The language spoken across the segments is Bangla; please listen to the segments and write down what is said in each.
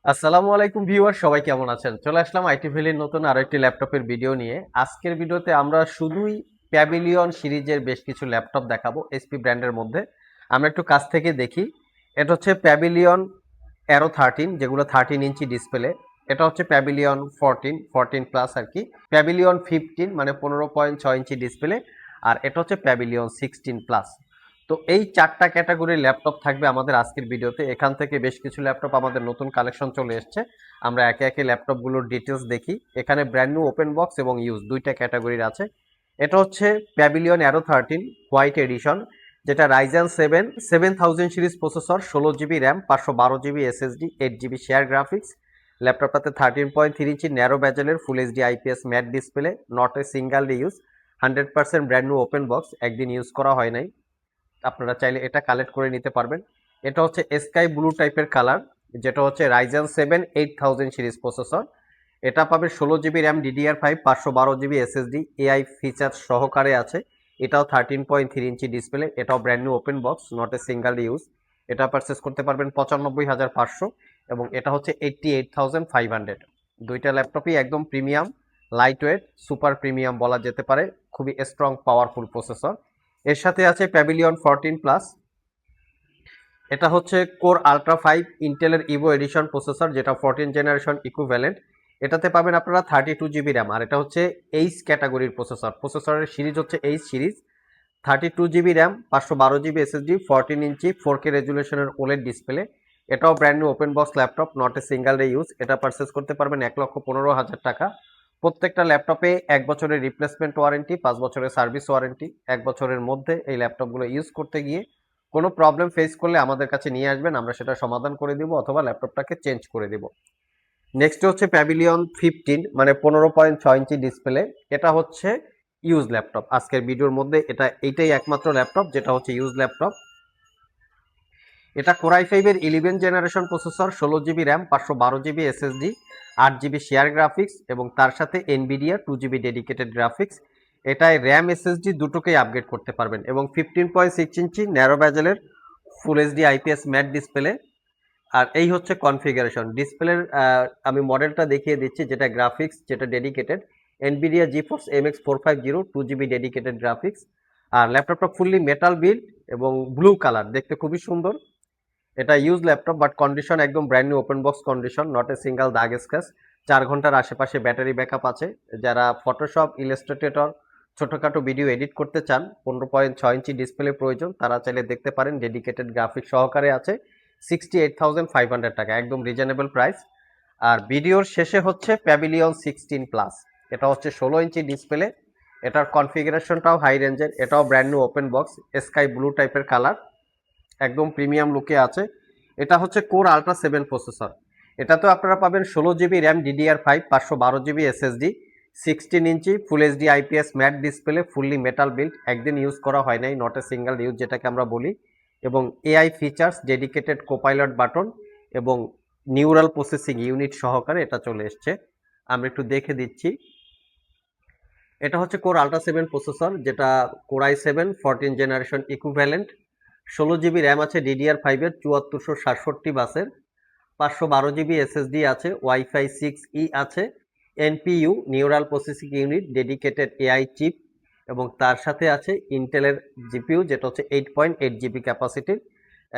আসসালামু আলাইকুম ভিউয়ার, সবাই কেমন আছেন? চলে আসলাম আইটি ভ্যালির নতুন আরো একটি ল্যাপটপের ভিডিও নিয়ে। আজকের ভিডিওতে আমরা শুধুই প্যাভিলিয়ন সিরিজের বেশ কিছু ল্যাপটপ দেখাবো এসপি ব্র্যান্ডের মধ্যে। আমরা একটু কাছ থেকে দেখি। এটা হচ্ছে প্যাভিলিয়ন অ্যারো 13, যেগুলো 13 ইঞ্চি ডিসপ্লে। এটা হচ্ছে প্যাভিলিয়ন 14 প্লাস আর কি। প্যাভিলিয়ন 15 মানে 15.6 ইঞ্চি ডিসপ্লে। আর এটা হচ্ছে প্যাভিলিয়ন 16 প্লাস। তো এই চারটা ক্যাটাগরির ল্যাপটপ থাকবে আমাদের আজকের ভিডিওতে। এখান থেকে বেশ কিছু ল্যাপটপ আমাদের নতুন কালেকশন চলে এসছে। আমরা একে একে ল্যাপটপগুলোর ডিটেলস দেখি। এখানে ব্র্যান্ড নিউ, ওপেন বক্স এবং ইউজ দুইটা ক্যাটাগরির আছে। এটা হচ্ছে প্যাভিলিয়ন অ্যারো 13 হোয়াইট এডিশন, যেটা Ryzen 7000 series processor, 16 GB RAM, 512 GB SSD, 8 GB share graphics. ল্যাপটপটাতে 13.3 ইঞ্চি ন্যারো ব্যাজেলের full HD IPS matte display, not a single day use, 100% brand new open box, একদিন ইউজ করা হয় নাই। আপনারা চাইলে এটা কালেক্ট করে নিতে পারবেন। এটা হচ্ছে স্কাই ব্লু টাইপের কালার, যেটা হচ্ছে রাইজেন 8000 সিরিজ প্রসেসর। এটা পাবে 16 GB RAM, DDR5, 512 GB SSD, AI feature সহকারে আছে। এটাও 13.3 ইঞ্চি ডিসপ্লে, এটাও brand new open box, not a single use. এটা পারচেস করতে পারবেন 95,500, এবং এটা হচ্ছে 88,500। দুইটা ল্যাপটপই একদম premium, light weight, super premium বলা যেতে পারে। খুবই স্ট্রং পাওয়ারফুল প্রসেসর। এর সাথে আছে প্যাভিলিয়ন 14 প্লাস। এটা হচ্ছে কোর আলট্রা 5 ইন্টেলের ইভো এডিশন প্রসেসর, যেটা 14 জেনারেশন ইকুইভ্যালেন্ট। এটাতে পাবেন আপনারা 32 জিবি র্যাম, আর এটা হচ্ছে এইচ ক্যাটাগরির প্রসেসরের সিরিজ হচ্ছে H series. 32 GB RAM, 512 GB SSD, 14 ইঞ্চি 4K রেজুলেশনের ওলেড ডিসপ্লে। এটাও brand new open box laptop, not a single day use. এটা পারচেস করতে পারবেন 1,15,000 টাকা। প্রত্যেকটা ল্যাপটপে 1 বছরের রিপ্লেসমেন্ট ওয়ারেন্টি, 5 বছরের সার্ভিস ওয়ারেন্টি। 1 বছরের মধ্যে এই ল্যাপটপগুলো ইউজ করতে গিয়ে কোনো প্রবলেম ফেস করলে আমাদের কাছে নিয়ে আসবেন, আমরা সেটা সমাধান করে দিব অথবা ল্যাপটপটাকে চেঞ্জ করে দিব। নেক্সট হচ্ছে প্যাভিলিয়ন 15 মানে 15.6 ইঞ্চি ডিসপ্লে। এটা হচ্ছে ইউজ ল্যাপটপ। আজকের ভিডিওর মধ্যে এইটাই একমাত্র ল্যাপটপ যেটা হচ্ছে ইউজ ল্যাপটপ। এটা কোরাই 5-এর 11 generation processor, 16 GB RAM, 512 GB SSD, 8 GB share graphics, এবং তার সাথে এনভিডিয়া 2 জিবি ডেডিকেটেড গ্রাফিক্স। এটায় র্যাম এসএসডি দুটোকেই আপগ্রেড করতে পারবেন, এবং 15.6 ইঞ্চি ন্যারো ব্যাজেলের full HD IPS matte display. আর এই হচ্ছে কনফিগারেশন ডিসপ্লের। আমি মডেলটা দেখিয়ে দিচ্ছি, যেটা গ্রাফিক্স, যেটা dedicated Nvidia GeForce MX 450, 2 GB dedicated graphics. আর ল্যাপটপটা ফুললি মেটাল বিল্ড এবং ব্লু কালার, দেখতে খুবই সুন্দর। এটা ইউজ ল্যাপটপ, বাট কন্ডিশন একদম brand new open box condition, not a single দাগ স্ক্র্যাচ। 4 ঘন্টার আশেপাশে ব্যাটারি ব্যাকআপ আছে। যারা ফটোশপ, ইলাস্ট্রেটর, ছোটখাটো ভিডিও এডিট করতে চান, 15.6 ইঞ্চি ডিসপ্লে প্রয়োজন, তারা চাইলে দেখতে পারেন। ডেডিকেটেড গ্রাফিক্স সহকারে আছে। 68,500 টাকা, একদম রিজনেবল প্রাইস। আর ভিডিওর শেষে হচ্ছে প্যাভিলিয়ন 16 প্লাস। এটা হচ্ছে 16 ইঞ্চি ডিসপ্লে। এটার কনফিগারেশনটাও হাই রেঞ্জের। এটাও brand new open box, sky blue টাইপের কালার, একদম প্রিমিয়াম লুকে আছে। এটা হচ্ছে কোর আলট্রা 7 প্রসেসর। এটাতেও আপনারা পাবেন 16 GB RAM, DDR5, 512 GB SSD, 16 inch full HD IPS matte display, fully metal build, একদিন ইউজ করা হয় নাই, নট এ সিঙ্গেল ইউজ যেটাকে আমরা বলি। এবং AI features, dedicated copilot button, এবং নিউরাল প্রসেসিং ইউনিট সহকারে এটা চলে এসছে। আমরা একটু দেখে দিচ্ছি। এটা হচ্ছে কোর আলট্রা 7 প্রসেসর, যেটা core i 7 14 generation equivalent. 16 GB RAM আছে DDR5-এর 7467 বাসের, 512 জিবি এসএসডি আছে, ওয়াইফাই 6E আছে, NPU neural processing unit, dedicated AI chip, এবং তার সাথে আছে ইন্টেলের জিপিইউ, যেটা হচ্ছে 8.8 জিবি ক্যাপাসিটির,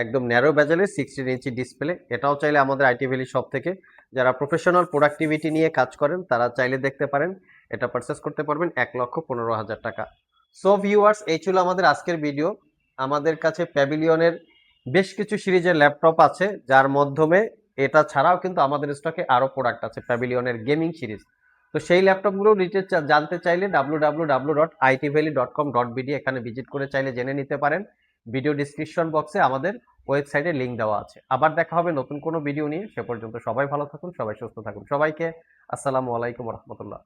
একদম ন্যারো ব্যাজেলের 16 ইঞ্চি ডিসপ্লে। এটাও চাইলে আমাদের আইটি ভ্যালি শপ থেকে, যারা প্রফেশনাল প্রোডাক্টিভিটি নিয়ে কাজ করেন, তারা চাইলে দেখতে পারেন। এটা পারচেস করতে পারবেন 1,15,000 টাকা। সো ভিউয়ার্স, এই ছিল আমাদের আজকের ভিডিও। আমাদের কাছে প্যাভিলিয়নের বেশ কিছু সিরিজের ল্যাপটপ আছে, যার মাধ্যমে এটা ছাড়াও কিন্তু আমাদের স্টকে আরো প্রোডাক্ট আছে প্যাভিলিয়নের গেমিং সিরিজ। তো সেই ল্যাপটপগুলো ডিটেলস জানতে চাইলে www.itvalley.com.bd এখানে ভিজিট করে চাইলে জেনে নিতে পারেন। ভিডিও ডিসক্রিপশন বক্সে আমাদের ওয়েবসাইটের লিংক দেওয়া আছে। আবার দেখা হবে নতুন কোনো ভিডিও নিয়ে। সে পর্যন্ত সবাই ভালো থাকুন, সবাই সুস্থ থাকুন। সবাইকে আসসালামু আলাইকুম রহমতুল্লাহ।